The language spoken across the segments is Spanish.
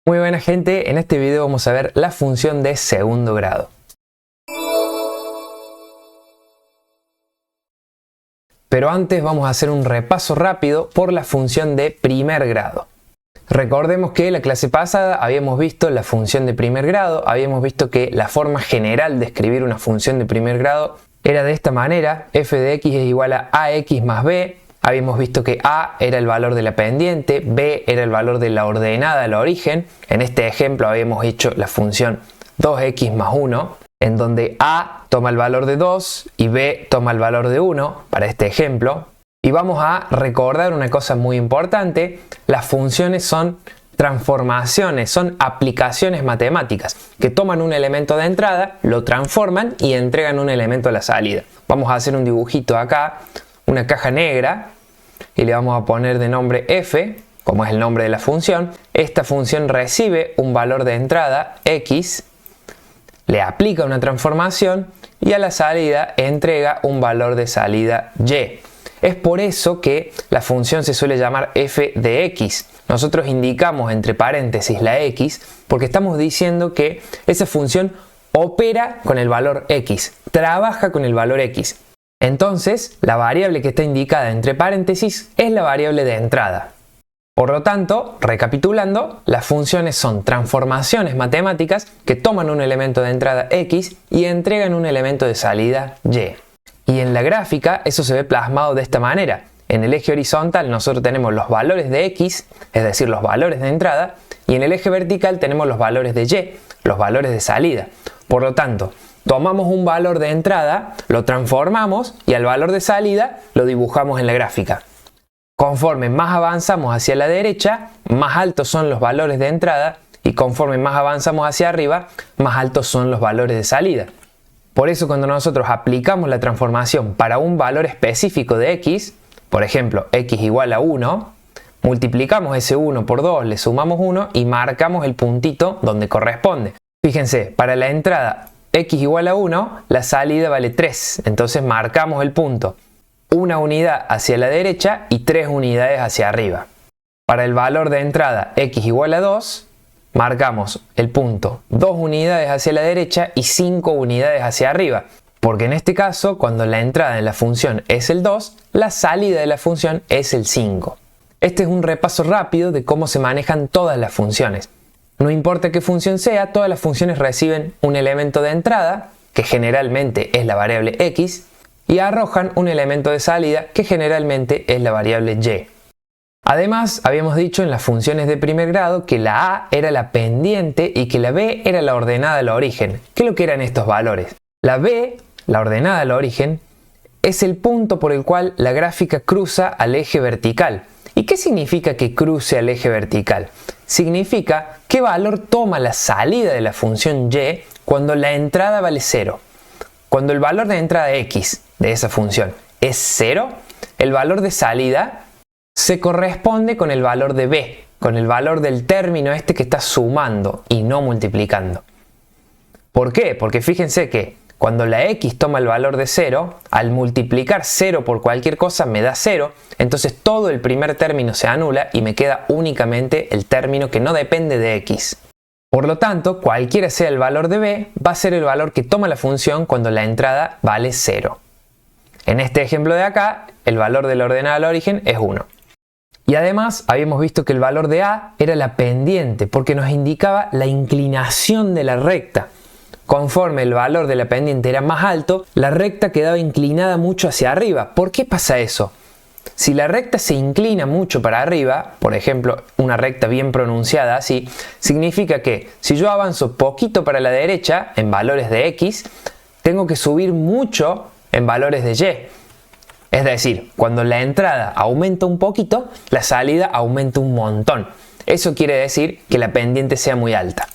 Muy buena gente, en este video vamos a ver la función de segundo grado. Pero antes vamos a hacer un repaso rápido por la función de primer grado. Recordemos que en la clase pasada habíamos visto la función de primer grado, habíamos visto que la forma general de escribir una función de primer grado era de esta manera: f de x es igual a ax más b. Habíamos visto que a era el valor de la pendiente, b era el valor de la ordenada al origen. En este ejemplo habíamos hecho la función 2x más 1, en donde a toma el valor de 2 y b toma el valor de 1 para este ejemplo. Y vamos a recordar una cosa muy importante: las funciones son transformaciones, son aplicaciones matemáticas que toman un elemento de entrada, lo transforman y entregan un elemento a la salida. Vamos a hacer un dibujito acá, una caja negra, y le vamos a poner de nombre f, como es el nombre de la función. Esta función recibe un valor de entrada x, le aplica una transformación y a la salida entrega un valor de salida y. Es por eso que la función se suele llamar f de x. Nosotros indicamos entre paréntesis la x porque estamos diciendo que esa función opera con el valor x, trabaja con el valor x. Entonces, la variable que está indicada entre paréntesis es la variable de entrada. Por lo tanto, recapitulando, las funciones son transformaciones matemáticas que toman un elemento de entrada x y entregan un elemento de salida y. Y en la gráfica eso se ve plasmado de esta manera. En el eje horizontal nosotros tenemos los valores de x, es decir, los valores de entrada, y en el eje vertical tenemos los valores de y, los valores de salida. Por lo tanto, tomamos un valor de entrada, lo transformamos y al valor de salida lo dibujamos en la gráfica. Conforme más avanzamos hacia la derecha, más altos son los valores de entrada, y conforme más avanzamos hacia arriba, más altos son los valores de salida. Por eso cuando nosotros aplicamos la transformación para un valor específico de x, por ejemplo x igual a 1, multiplicamos ese 1 por 2, le sumamos 1 y marcamos el puntito donde corresponde. Fíjense, para la entrada x igual a 1, la salida vale 3, entonces marcamos el punto, una unidad hacia la derecha y 3 unidades hacia arriba. Para el valor de entrada x igual a 2, marcamos el punto 2 unidades hacia la derecha y 5 unidades hacia arriba, porque en este caso cuando la entrada en la función es el 2, la salida de la función es el 5. Este es un repaso rápido de cómo se manejan todas las funciones. No importa qué función sea, todas las funciones reciben un elemento de entrada, que generalmente es la variable x, y arrojan un elemento de salida, que generalmente es la variable y. Además, habíamos dicho en las funciones de primer grado que la a era la pendiente y que la b era la ordenada al origen. ¿Qué es lo que eran estos valores? La b, la ordenada al origen, es el punto por el cual la gráfica cruza al eje vertical. ¿Y qué significa que cruce al eje vertical? Significa qué valor toma la salida de la función y cuando la entrada vale 0. Cuando el valor de entrada x de esa función es 0, el valor de salida se corresponde con el valor de b, con el valor del término este que está sumando y no multiplicando. ¿Por qué? Porque fíjense que cuando la x toma el valor de 0, al multiplicar 0 por cualquier cosa me da 0, entonces todo el primer término se anula y me queda únicamente el término que no depende de x. Por lo tanto, cualquiera sea el valor de b, va a ser el valor que toma la función cuando la entrada vale 0. En este ejemplo de acá, el valor de la ordenada al origen es 1. Y además habíamos visto que el valor de a era la pendiente porque nos indicaba la inclinación de la recta. Conforme el valor de la pendiente era más alto, la recta quedaba inclinada mucho hacia arriba. ¿Por qué pasa eso? Si la recta se inclina mucho para arriba, por ejemplo una recta bien pronunciada así, significa que si yo avanzo poquito para la derecha en valores de x, tengo que subir mucho en valores de y. Es decir, cuando la entrada aumenta un poquito, la salida aumenta un montón. Eso quiere decir que la pendiente sea muy alta.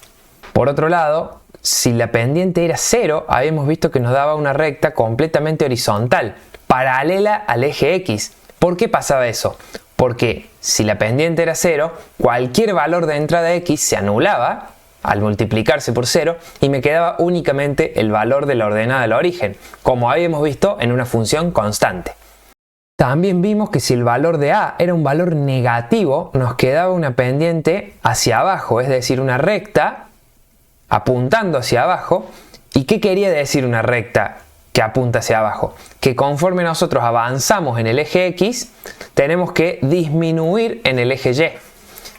Por otro lado, si la pendiente era 0, habíamos visto que nos daba una recta completamente horizontal, paralela al eje x. ¿Por qué pasaba eso? Porque si la pendiente era 0, cualquier valor de entrada x se anulaba al multiplicarse por 0 y me quedaba únicamente el valor de la ordenada al origen, como habíamos visto en una función constante. También vimos que si el valor de A era un valor negativo, nos quedaba una pendiente hacia abajo, es decir, una recta apuntando hacia abajo. ¿Y qué quería decir una recta que apunta hacia abajo? Que conforme nosotros avanzamos en el eje X, tenemos que disminuir en el eje Y.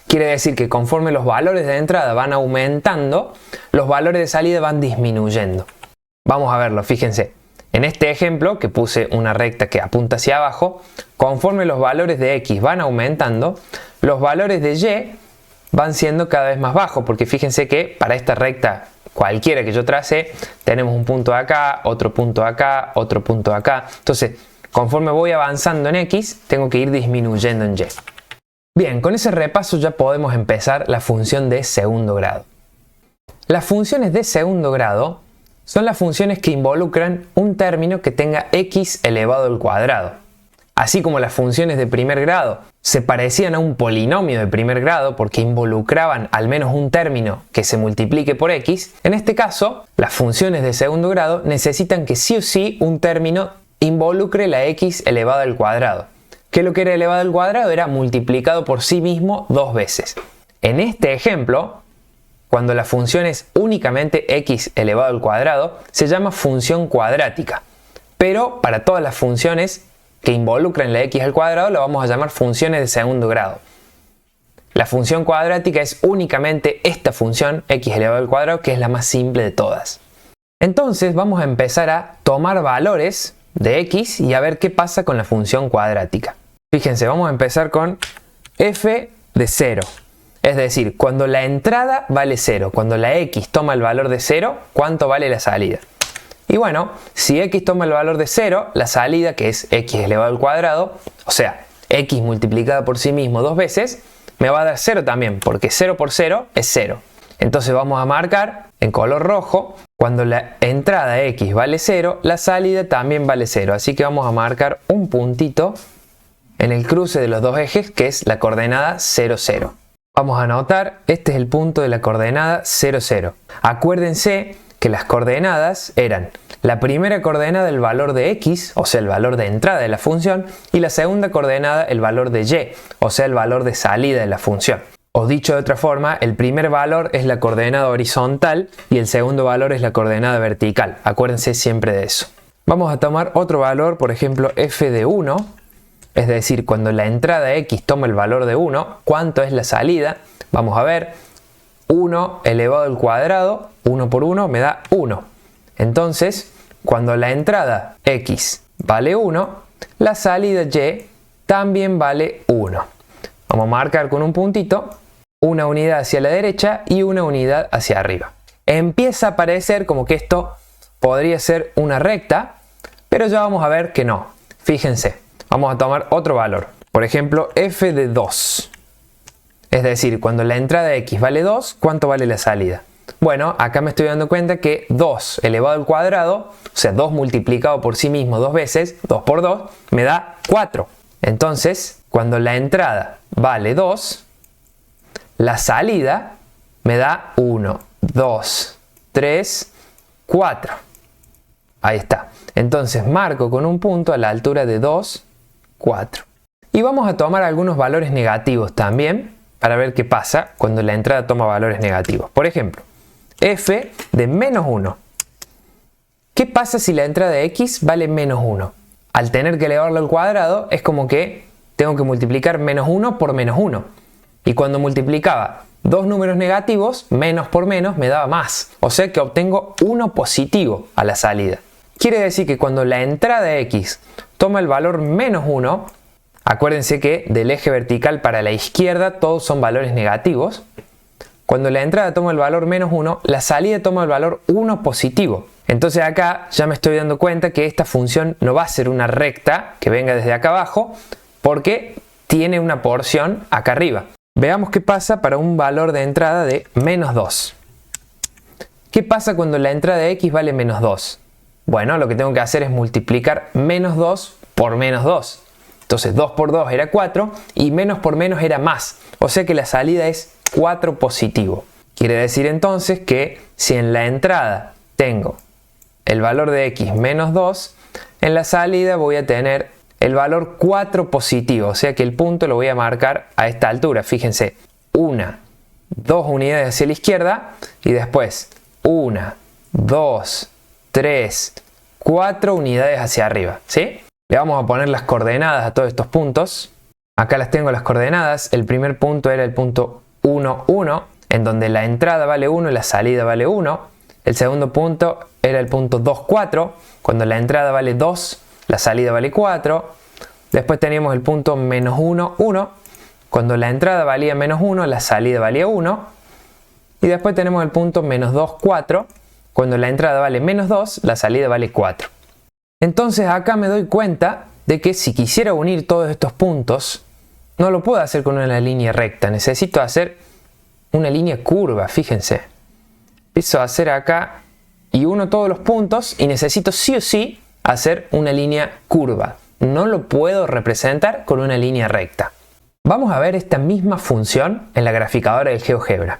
Quiere decir que conforme los valores de entrada van aumentando, los valores de salida van disminuyendo. Vamos a verlo, fíjense. En este ejemplo, que puse una recta que apunta hacia abajo, conforme los valores de X van aumentando, los valores de Y van siendo cada vez más bajos, porque fíjense que para esta recta cualquiera que yo trace, tenemos un punto acá, otro punto acá, otro punto acá. Entonces, conforme voy avanzando en X, tengo que ir disminuyendo en Y. Bien, con ese repaso ya podemos empezar la función de segundo grado. Las funciones de segundo grado son las funciones que involucran un término que tenga x elevado al cuadrado. Así como las funciones de primer grado se parecían a un polinomio de primer grado porque involucraban al menos un término que se multiplique por x, en este caso, las funciones de segundo grado necesitan que sí o sí un término involucre la x elevada al cuadrado. Que lo que era elevado al cuadrado era multiplicado por sí mismo dos veces. En este ejemplo, cuando la función es únicamente x elevado al cuadrado, se llama función cuadrática. Pero para todas las funciones que involucran la x al cuadrado, lo vamos a llamar funciones de segundo grado. La función cuadrática es únicamente esta función x elevado al cuadrado, que es la más simple de todas. Entonces vamos a empezar a tomar valores de x y a ver qué pasa con la función cuadrática. Fíjense, vamos a empezar con f de 0. Es decir, cuando la entrada vale 0, cuando la x toma el valor de 0, ¿cuánto vale la salida? Y bueno, si x toma el valor de 0, la salida, que es x elevado al cuadrado, o sea, x multiplicada por sí mismo dos veces, me va a dar 0 también, porque 0 por 0 es 0. Entonces vamos a marcar en color rojo, cuando la entrada x vale 0, la salida también vale 0. Así que vamos a marcar un puntito en el cruce de los dos ejes, que es la coordenada 0, 0. Vamos a anotar, este es el punto de la coordenada 0, 0. Acuérdense que las coordenadas eran la primera coordenada el valor de x, o sea el valor de entrada de la función, y la segunda coordenada el valor de y, o sea el valor de salida de la función. O dicho de otra forma, el primer valor es la coordenada horizontal y el segundo valor es la coordenada vertical. Acuérdense siempre de eso. Vamos a tomar otro valor, por ejemplo f de 1. Es decir, cuando la entrada x toma el valor de 1, ¿cuánto es la salida? Vamos a ver, 1 elevado al cuadrado, 1 por 1 me da 1. Entonces, cuando la entrada x vale 1, la salida y también vale 1. Vamos a marcar con un puntito una unidad hacia la derecha y una unidad hacia arriba. Empieza a parecer como que esto podría ser una recta, pero ya vamos a ver que no. Fíjense. Vamos a tomar otro valor, por ejemplo f de 2. Es decir, cuando la entrada x vale 2, ¿cuánto vale la salida? Bueno, acá me estoy dando cuenta que 2 elevado al cuadrado, o sea 2 multiplicado por sí mismo dos veces, 2 por 2, me da 4. Entonces, cuando la entrada vale 2, la salida me da 1, 2, 3, 4. Ahí está. Entonces marco con un punto a la altura de 2, 4. Y vamos a tomar algunos valores negativos también para ver qué pasa cuando la entrada toma valores negativos. Por ejemplo, f de menos 1. ¿Qué pasa si la entrada de x vale menos 1? Al tener que elevarlo al cuadrado es como que tengo que multiplicar menos 1 por menos 1. Y cuando multiplicaba dos números negativos, menos por menos me daba más. O sea que obtengo 1 positivo a la salida. Quiere decir que cuando la entrada x toma el valor menos 1, acuérdense que del eje vertical para la izquierda todos son valores negativos. Cuando la entrada toma el valor menos 1, la salida toma el valor 1 positivo. Entonces acá ya me estoy dando cuenta que esta función no va a ser una recta que venga desde acá abajo, porque tiene una porción acá arriba. Veamos qué pasa para un valor de entrada de menos 2. ¿Qué pasa cuando la entrada de x vale menos 2? Bueno, lo que tengo que hacer es multiplicar menos 2 por menos 2. Entonces 2 por 2 era 4 y menos por menos era más. O sea que la salida es 4 positivo. Quiere decir entonces que si en la entrada tengo el valor de x menos 2, en la salida voy a tener el valor 4 positivo, o sea que el punto lo voy a marcar a esta altura. Fíjense, 1, 2 unidades hacia la izquierda y después 1, 2, 3, 4 unidades hacia arriba, ¿sí? Le vamos a poner las coordenadas a todos estos puntos. Acá las tengo las coordenadas. El primer punto era el punto 1, 1, en donde la entrada vale 1 y la salida vale 1. El segundo punto era el punto 2, 4, cuando la entrada vale 2, la salida vale 4. Después teníamos el punto menos 1, 1, cuando la entrada valía menos 1, la salida valía 1. Y después tenemos el punto menos 2, 4, cuando la entrada vale menos 2, la salida vale 4. Entonces acá me doy cuenta de que si quisiera unir todos estos puntos, no lo puedo hacer con una línea recta, necesito hacer una línea curva, fíjense. Empiezo a hacer acá y uno todos los puntos y necesito sí o sí hacer una línea curva. No lo puedo representar con una línea recta. Vamos a ver esta misma función en la graficadora del GeoGebra.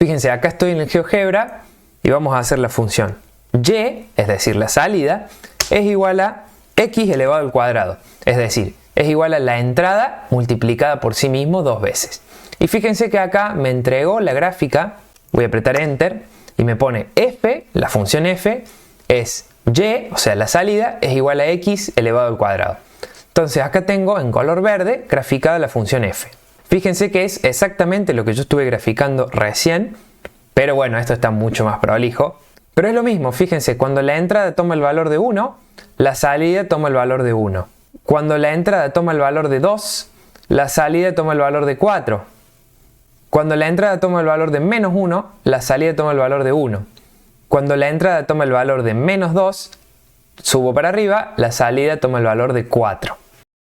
Fíjense, acá estoy en el GeoGebra y vamos a hacer la función y, es decir, la salida, es igual a x elevado al cuadrado. Es decir, es igual a la entrada multiplicada por sí mismo 2 veces. Y fíjense que acá me entregó la gráfica, voy a apretar Enter, y me pone f, la función f, es y, o sea la salida, es igual a x elevado al cuadrado. Entonces acá tengo en color verde graficada la función f. Fíjense que es exactamente lo que yo estuve graficando recién, pero bueno, esto está mucho más prolijo. Pero es lo mismo, fíjense, cuando la entrada toma el valor de 1, la salida toma el valor de 1. Cuando la entrada toma el valor de 2, la salida toma el valor de 4. Cuando la entrada toma el valor de menos 1, la salida toma el valor de 1. Cuando la entrada toma el valor de menos 2, subo para arriba, la salida toma el valor de 4.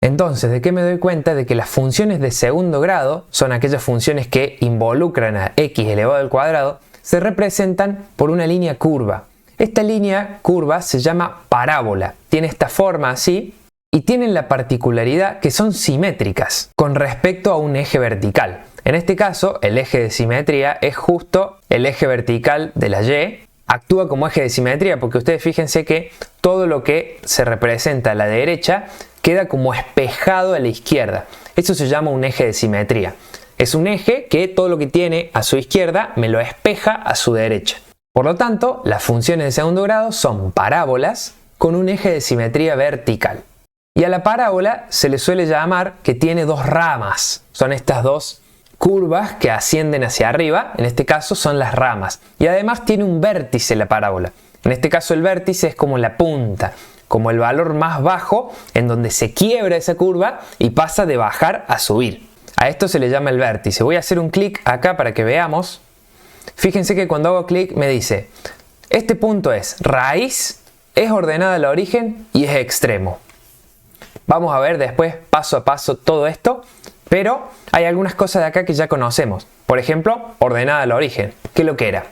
Entonces, ¿de qué me doy cuenta? De que las funciones de segundo grado son aquellas funciones que involucran a x elevado al cuadrado, se representan por una línea curva. Esta línea curva se llama parábola. Tiene esta forma así y tienen la particularidad que son simétricas con respecto a un eje vertical. En este caso, el eje de simetría es justo el eje vertical de la y. Actúa como eje de simetría porque ustedes fíjense que todo lo que se representa a la derecha queda como espejado a la izquierda. Eso se llama un eje de simetría. Es un eje que todo lo que tiene a su izquierda me lo espeja a su derecha. Por lo tanto, las funciones de segundo grado son parábolas con un eje de simetría vertical. Y a la parábola se le suele llamar que tiene dos ramas. Son estas dos curvas que ascienden hacia arriba, en este caso son las ramas. Y además tiene un vértice la parábola. En este caso el vértice es como la punta, como el valor más bajo en donde se quiebra esa curva y pasa de bajar a subir. A esto se le llama el vértice. Voy a hacer un clic acá para que veamos. Fíjense que cuando hago clic me dice, este punto es raíz, es ordenada al origen y es extremo. Vamos a ver después paso a paso todo esto, pero hay algunas cosas de acá que ya conocemos. Por ejemplo, ordenada al origen. ¿Qué es lo que era?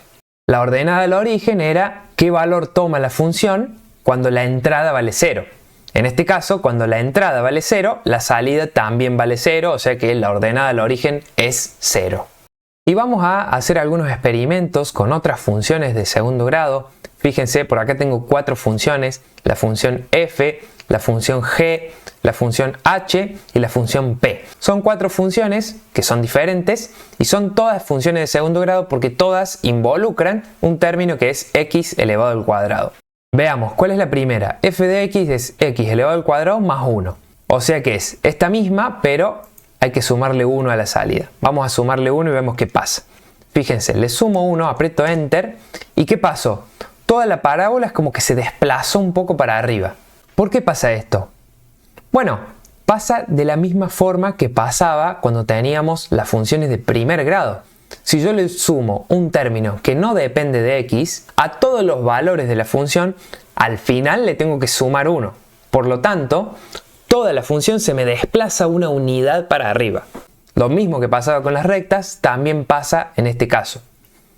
La ordenada al origen era qué valor toma la función cuando la entrada vale 0. En este caso, cuando la entrada vale 0, la salida también vale 0, o sea que la ordenada al origen es 0. Y vamos a hacer algunos experimentos con otras funciones de segundo grado. Fíjense, por acá tengo 4 funciones, la función f, la función g, la función h y la función p. Son 4 funciones que son diferentes y son todas funciones de segundo grado porque todas involucran un término que es x elevado al cuadrado. Veamos, ¿cuál es la primera? F de x es x elevado al cuadrado más 1. O sea que es esta misma, pero hay que sumarle 1 a la salida. Vamos a sumarle 1 y vemos qué pasa. Fíjense, le sumo 1, aprieto Enter. ¿Y qué pasó? Toda la parábola es como que se desplazó un poco para arriba. ¿Por qué pasa esto? Bueno, pasa de la misma forma que pasaba cuando teníamos las funciones de primer grado. Si yo le sumo un término que no depende de x, a todos los valores de la función, al final le tengo que sumar 1. Por lo tanto, toda la función se me desplaza una unidad para arriba. Lo mismo que pasaba con las rectas, también pasa en este caso.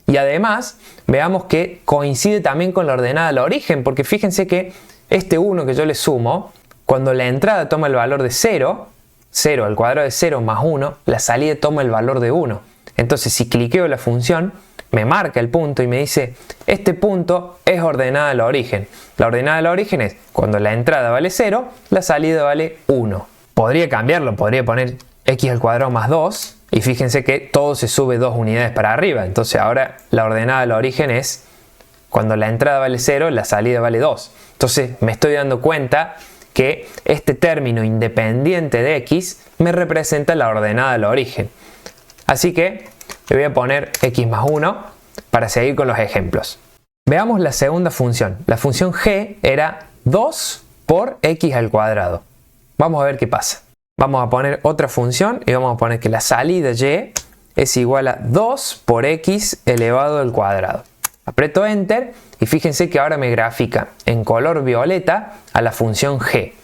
Y además, veamos que coincide también con la ordenada al origen, porque fíjense que este 1 que yo le sumo, cuando la entrada toma el valor de 0, 0 al cuadrado de 0 más 1, la salida toma el valor de 1. Entonces, si cliqueo la función, me marca el punto y me dice, este punto es ordenada al origen. La ordenada al origen es cuando la entrada vale 0, la salida vale 1. Podría cambiarlo, podría poner x al cuadrado más 2 y fíjense que todo se sube 2 unidades para arriba. Entonces ahora la ordenada al origen es cuando la entrada vale 0, la salida vale 2. Entonces me estoy dando cuenta que este término independiente de x me representa la ordenada al origen. Así que le voy a poner x más 1 para seguir con los ejemplos. Veamos la segunda función. La función g era 2 por x al cuadrado. Vamos a ver qué pasa. Vamos a poner otra función y vamos a poner que la salida y es igual a 2 por x elevado al cuadrado. Aprieto Enter y fíjense que ahora me grafica en color violeta a la función g.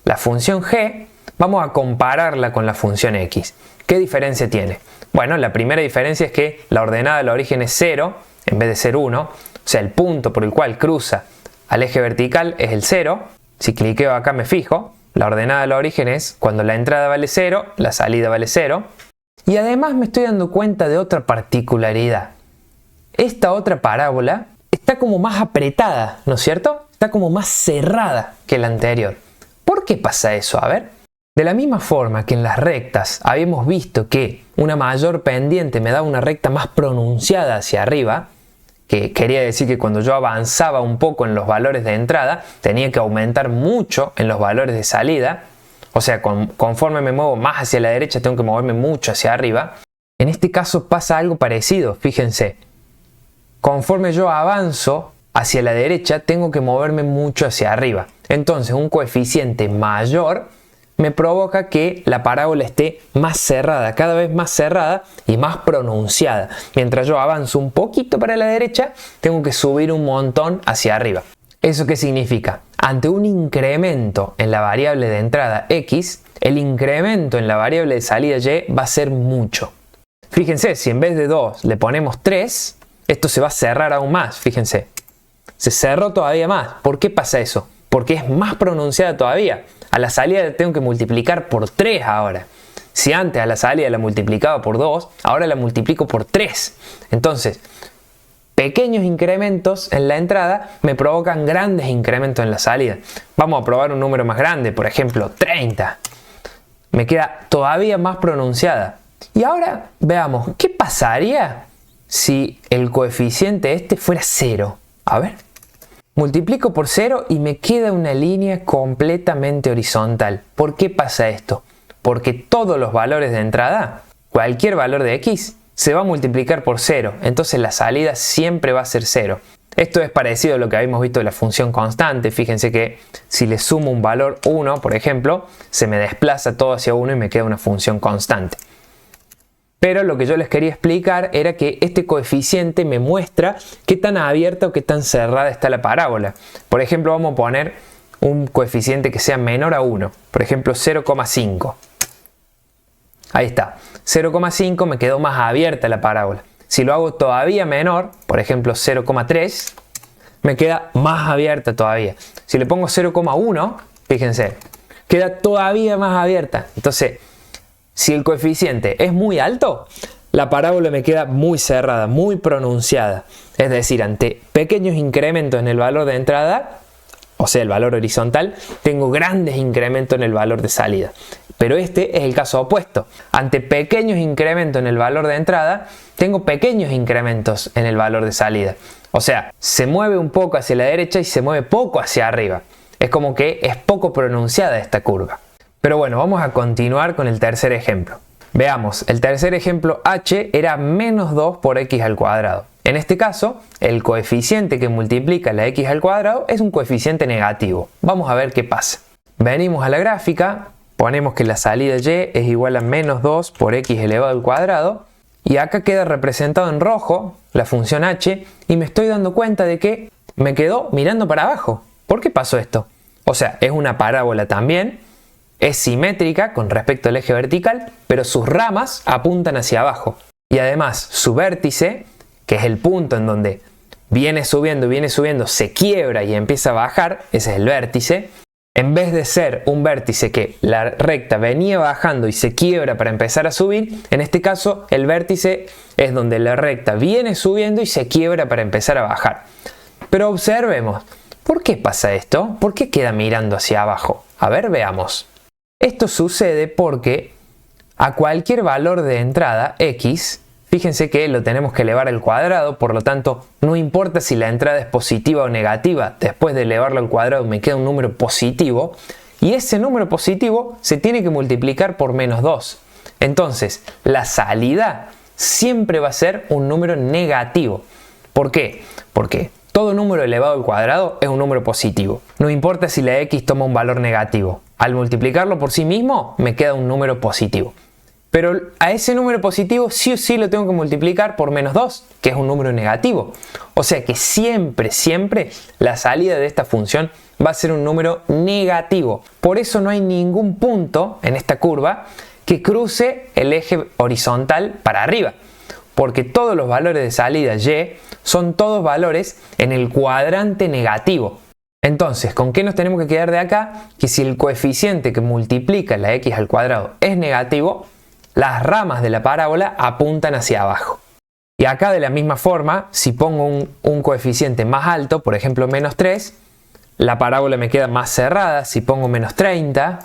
La función g vamos a compararla con la función x. ¿Qué diferencia tiene? Bueno, la primera diferencia es que la ordenada al origen es 0 en vez de ser 1. O sea, el punto por el cual cruza al eje vertical es el 0. Si cliqueo acá me fijo. La ordenada al origen es cuando la entrada vale 0, la salida vale 0. Y además me estoy dando cuenta de otra particularidad. Esta otra parábola está como más apretada, ¿no es cierto? Está como más cerrada que la anterior. ¿Por qué pasa eso? A ver. De la misma forma que en las rectas habíamos visto que una mayor pendiente me da una recta más pronunciada hacia arriba, que quería decir que cuando yo avanzaba un poco en los valores de entrada, tenía que aumentar mucho en los valores de salida. O sea, conforme me muevo más hacia la derecha, tengo que moverme mucho hacia arriba. En este caso pasa algo parecido, fíjense. Conforme yo avanzo hacia la derecha, tengo que moverme mucho hacia arriba. Entonces, un coeficiente mayor me provoca que la parábola esté más cerrada, cada vez más cerrada y más pronunciada. Mientras yo avanzo un poquito para la derecha, tengo que subir un montón hacia arriba. ¿Eso qué significa? Ante un incremento en la variable de entrada x, el incremento en la variable de salida y va a ser mucho. Fíjense, si en vez de 2 le ponemos 3, esto se va a cerrar aún más, fíjense. Se cerró todavía más. ¿Por qué pasa eso? Porque es más pronunciada todavía. A la salida tengo que multiplicar por 3 ahora. Si antes a la salida la multiplicaba por 2, ahora la multiplico por 3. Entonces, pequeños incrementos en la entrada me provocan grandes incrementos en la salida. Vamos a probar un número más grande, por ejemplo, 30. Me queda todavía más pronunciada. Y ahora veamos, ¿qué pasaría si el coeficiente este fuera 0? A ver. Multiplico por 0 y me queda una línea completamente horizontal. ¿Por qué pasa esto? Porque todos los valores de entrada, cualquier valor de x, se va a multiplicar por 0. Entonces la salida siempre va a ser 0. Esto es parecido a lo que habíamos visto de la función constante. Fíjense que si le sumo un valor 1, por ejemplo, se me desplaza todo hacia 1 y me queda una función constante. Pero lo que yo les quería explicar era que este coeficiente me muestra qué tan abierta o qué tan cerrada está la parábola. Por ejemplo, vamos a poner un coeficiente que sea menor a 1. Por ejemplo, 0,5. Ahí está. 0,5 me quedó más abierta la parábola. Si lo hago todavía menor, por ejemplo 0,3, me queda más abierta todavía. Si le pongo 0,1, fíjense, queda todavía más abierta. Entonces, si el coeficiente es muy alto, la parábola me queda muy cerrada, muy pronunciada. Es decir, ante pequeños incrementos en el valor de entrada, o sea, el valor horizontal, tengo grandes incrementos en el valor de salida. Pero este es el caso opuesto. Ante pequeños incrementos en el valor de entrada, tengo pequeños incrementos en el valor de salida. O sea, se mueve un poco hacia la derecha y se mueve poco hacia arriba. Es como que es poco pronunciada esta curva. Pero bueno, vamos a continuar con el tercer ejemplo. Veamos, el tercer ejemplo h era menos 2 por x al cuadrado. En este caso, el coeficiente que multiplica la x al cuadrado es un coeficiente negativo. Vamos a ver qué pasa. Venimos a la gráfica, ponemos que la salida y es igual a menos 2 por x elevado al cuadrado. Y acá queda representado en rojo la función h y me estoy dando cuenta de que me quedó mirando para abajo. ¿Por qué pasó esto? O sea, es una parábola también. Es simétrica con respecto al eje vertical, pero sus ramas apuntan hacia abajo. Y además su vértice, que es el punto en donde viene subiendo, se quiebra y empieza a bajar, ese es el vértice. En vez de ser un vértice que la recta venía bajando y se quiebra para empezar a subir, en este caso el vértice es donde la recta viene subiendo y se quiebra para empezar a bajar. Pero observemos, ¿por qué pasa esto? ¿Por qué queda mirando hacia abajo? A ver, veamos. Esto sucede porque a cualquier valor de entrada, x, fíjense que lo tenemos que elevar al cuadrado, por lo tanto, no importa si la entrada es positiva o negativa, después de elevarlo al cuadrado me queda un número positivo, y ese número positivo se tiene que multiplicar por menos 2. Entonces, la salida siempre va a ser un número negativo. ¿Por qué? Porque todo número elevado al cuadrado es un número positivo. No importa si la x toma un valor negativo. Al multiplicarlo por sí mismo, me queda un número positivo. Pero a ese número positivo sí o sí lo tengo que multiplicar por menos 2, que es un número negativo. O sea que siempre, siempre la salida de esta función va a ser un número negativo. Por eso no hay ningún punto en esta curva que cruce el eje horizontal para arriba. Porque todos los valores de salida y son todos valores en el cuadrante negativo. Entonces, ¿con qué nos tenemos que quedar de acá? Que si el coeficiente que multiplica la x al cuadrado es negativo, las ramas de la parábola apuntan hacia abajo. Y acá de la misma forma, si pongo un coeficiente más alto, por ejemplo menos 3, la parábola me queda más cerrada. Si pongo menos 30,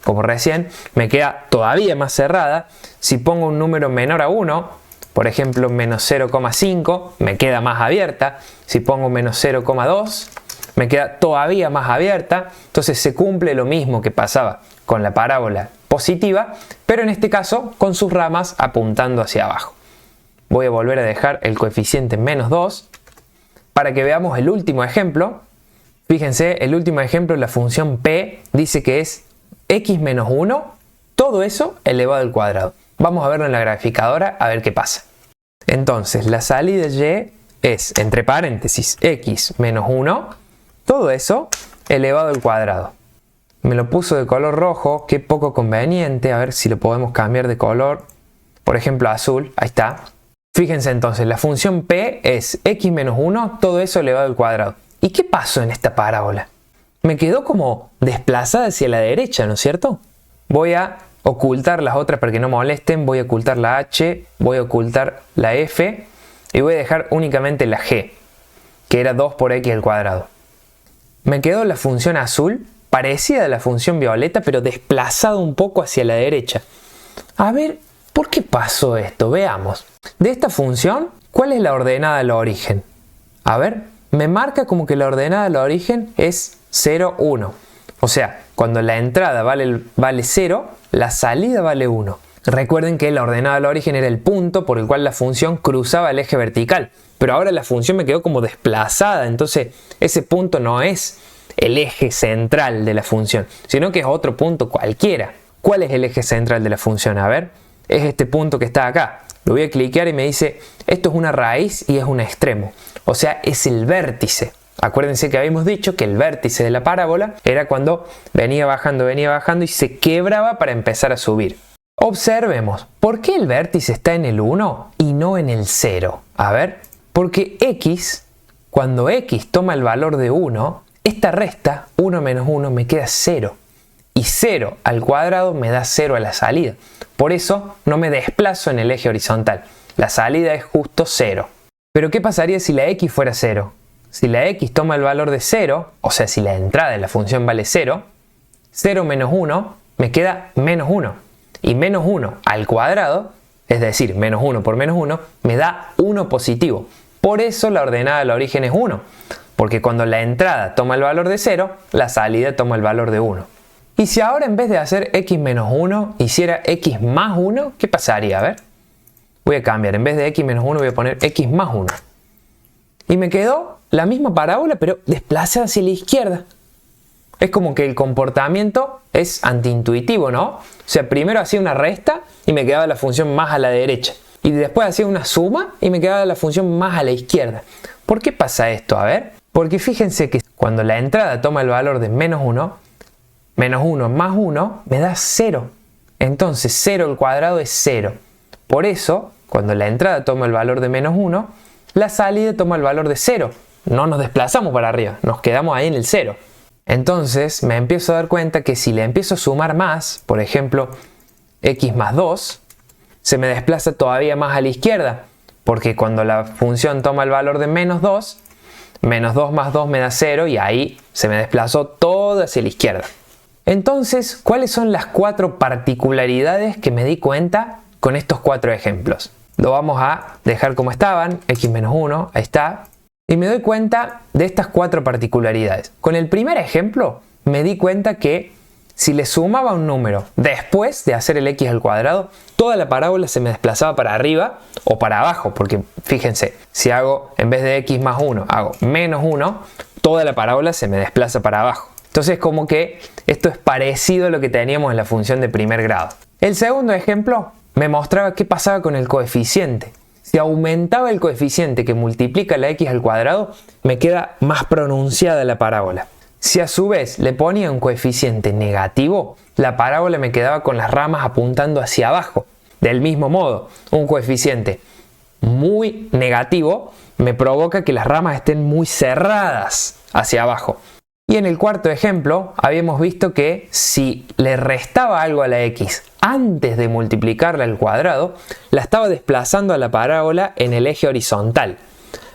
como recién, me queda todavía más cerrada. Si pongo un número menor a 1, por ejemplo menos 0,5, me queda más abierta. Si pongo menos 0,2, me queda todavía más abierta. Entonces se cumple lo mismo que pasaba con la parábola positiva, pero en este caso con sus ramas apuntando hacia abajo. Voy a volver a dejar el coeficiente menos 2 para que veamos el último ejemplo. Fíjense, el último ejemplo, la función p dice que es x menos 1, todo eso elevado al cuadrado. Vamos a verlo en la graficadora a ver qué pasa. Entonces la salida y es, entre paréntesis, x menos 1, todo eso elevado al cuadrado. Me lo puso de color rojo, qué poco conveniente. A ver si lo podemos cambiar de color. Por ejemplo azul, ahí está. Fíjense entonces, la función p es x menos 1, todo eso elevado al cuadrado. ¿Y qué pasó en esta parábola? Me quedó como desplazada hacia la derecha, ¿no es cierto? Voy a ocultar las otras para que no molesten. Voy a ocultar la h, voy a ocultar la f y voy a dejar únicamente la g, que era 2 por x al cuadrado. Me quedó la función azul, parecida a la función violeta, pero desplazada un poco hacia la derecha. A ver, ¿por qué pasó esto? Veamos. De esta función, ¿cuál es la ordenada del origen? A ver, me marca como que la ordenada del origen es 0, 1. O sea, cuando la entrada vale 0, la salida vale 1. Recuerden que la ordenada del origen era el punto por el cual la función cruzaba el eje vertical. Pero ahora la función me quedó como desplazada, entonces ese punto no es el eje central de la función, sino que es otro punto cualquiera. ¿Cuál es el eje central de la función? A ver, es este punto que está acá. Lo voy a cliquear y me dice, esto es una raíz y es un extremo. O sea, es el vértice. Acuérdense que habíamos dicho que el vértice de la parábola era cuando venía bajando y se quebraba para empezar a subir. Observemos, ¿por qué el vértice está en el 1 y no en el 0? A ver, porque x, cuando x toma el valor de 1, esta resta, 1 menos 1, me queda 0. Y 0 al cuadrado me da 0 a la salida. Por eso no me desplazo en el eje horizontal. La salida es justo 0. Pero ¿qué pasaría si la x fuera 0? Si la x toma el valor de 0, o sea, si la entrada de la función vale 0, 0 menos 1 me queda menos 1. Y menos 1 al cuadrado, es decir, menos 1 por menos 1, me da 1 positivo. Por eso la ordenada del origen es 1. Porque cuando la entrada toma el valor de 0, la salida toma el valor de 1. Y si ahora en vez de hacer x menos 1, hiciera x más 1, ¿qué pasaría? A ver. Voy a cambiar. En vez de x menos 1 voy a poner x más 1. Y me quedó la misma parábola, pero desplazada hacia la izquierda. Es como que el comportamiento es antiintuitivo, ¿no? O sea, primero hacía una resta y me quedaba la función más a la derecha. Y después hacía una suma y me quedaba la función más a la izquierda. ¿Por qué pasa esto? A ver. Porque fíjense que cuando la entrada toma el valor de menos 1 más 1 me da 0. Entonces 0 al cuadrado es 0. Por eso, cuando la entrada toma el valor de menos 1, la salida toma el valor de 0. No nos desplazamos para arriba, nos quedamos ahí en el 0. Entonces me empiezo a dar cuenta que si le empiezo a sumar más, por ejemplo, x más 2, se me desplaza todavía más a la izquierda, porque cuando la función toma el valor de menos 2 más 2 me da 0 y ahí se me desplazó todo hacia la izquierda. Entonces, ¿cuáles son las 4 particularidades que me di cuenta con estos 4 ejemplos? Lo vamos a dejar como estaban, x menos 1, ahí está. Y me doy cuenta de estas 4 particularidades. Con el primer ejemplo me di cuenta que si le sumaba un número después de hacer el x al cuadrado, toda la parábola se me desplazaba para arriba o para abajo, porque fíjense, si hago en vez de x más 1, hago menos 1, toda la parábola se me desplaza para abajo. Entonces como que esto es parecido a lo que teníamos en la función de primer grado. El segundo ejemplo me mostraba qué pasaba con el coeficiente. Si aumentaba el coeficiente que multiplica la x al cuadrado, me queda más pronunciada la parábola. Si a su vez le ponía un coeficiente negativo, la parábola me quedaba con las ramas apuntando hacia abajo. Del mismo modo, un coeficiente muy negativo me provoca que las ramas estén muy cerradas hacia abajo. Y en el cuarto ejemplo habíamos visto que si le restaba algo a la x antes de multiplicarla al cuadrado, la estaba desplazando a la parábola en el eje horizontal.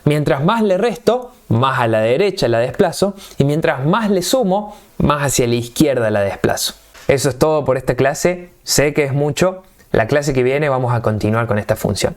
Mientras más le resto, más a la derecha la desplazo, y mientras más le sumo, más hacia la izquierda la desplazo. Eso es todo por esta clase. Sé que es mucho. La clase que viene vamos a continuar con esta función.